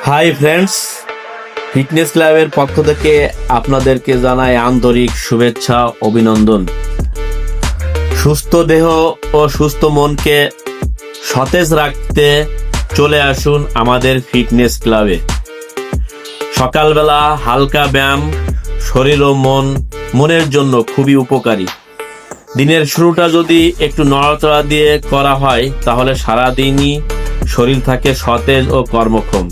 Hi friends, fitness ক্লাবের পক্ষ থেকে আপনাদেরকে জানাই আন্তরিক শুভেচ্ছা অভিনন্দন। সুস্থ দেহ ও সুস্থ মনকে সতেজ রাখতে চলে আসুন আমাদের ফিটনেস ক্লাবে। সকালবেলা হালকা ব্যায়াম শরীর ও মনের জন্য খুবই উপকারী। দিনের শুরুটা যদি একটু নড়াচড়া দিয়ে করা হয় তাহলে সারাদিনই শরীর থাকে সতেজ ও কর্মক্ষম।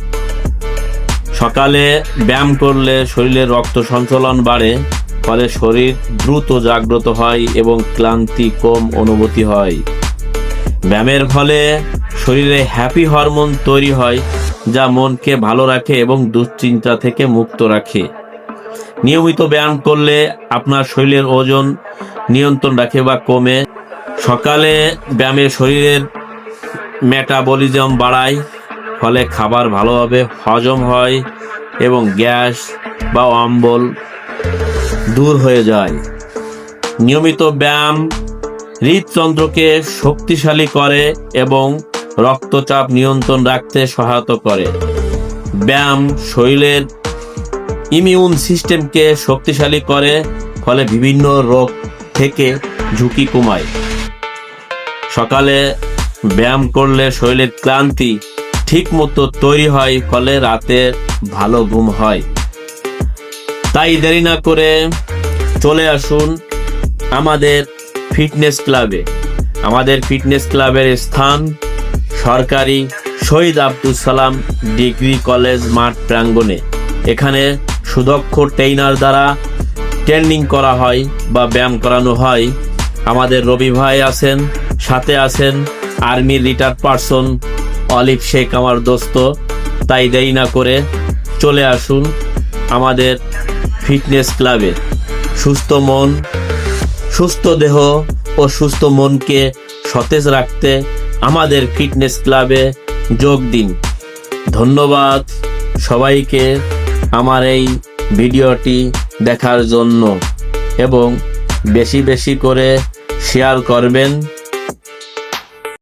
সকালে ব্যায়াম করলে শরীরে রক্ত সঞ্চালন বাড়ে, ফলে শরীর দ্রুত জাগ্রত হয় এবং ক্লান্তি কম অনুভূতি হয়। ব্যায়ামের ফলে শরীরে হ্যাপি হরমোন তৈরি হয়, যা মনকে ভালো রাখে এবং দুশ্চিন্তা থেকে মুক্ত রাখে। নিয়মিত ব্যায়াম করলে আপনার শরীরের ওজন নিয়ন্ত্রণ রাখে বা কমে। সকালে ব্যায়ামে শরীরের মেটাবলিজম বাড়ায়, ফলে খাবার ভালোভাবে হজম হয় এবং গ্যাস বা অম্বল দূর হয়ে যায়। নিয়মিত ব্যায়াম হৃদযন্ত্রকে শক্তিশালী করে এবং রক্তচাপ নিয়ন্ত্রণ রাখতে সহায়তা করে। ব্যায়াম শরীরের ইমিউন সিস্টেমকে শক্তিশালী করে, ফলে বিভিন্ন রোগ থেকে ঝুঁকি কমায়। সকালে ব্যায়াম করলে শরীরের ক্লান্তি ঠিক মতো তৈরি হয়, ফলে রাতে ভালো ঘুম হয়। তাই দেরি না করে চলে আসুন আমাদের ফিটনেস ক্লাবে। আমাদের ফিটনেস ক্লাবের স্থান সরকারি শহীদ আব্দুল সালাম ডিগ্রি কলেজ মাঠ প্রাঙ্গণে। এখানে সুদক্ষ ট্রেইনার দ্বারা ট্রেনিং করা হয় বা ব্যায়াম করানো হয়। আমাদের রবি ভাই আছেন, সাথে আছেন আর্মির রিটায়ার্ড পারসন অলিভ শেখ, আমার দোস্ত। তাই দেরি না করে চলে আসুন আমাদের ফিটনেস ক্লাবে। সুস্থ মন, সুস্থ দেহ ও সুস্থ মনকে সতেজ রাখতে আমাদের ফিটনেস ক্লাবে যোগ দিন। ধন্যবাদ সবাইকে আমার এই ভিডিওটি দেখার জন্য, এবং বেশি বেশি করে শেয়ার করবেন।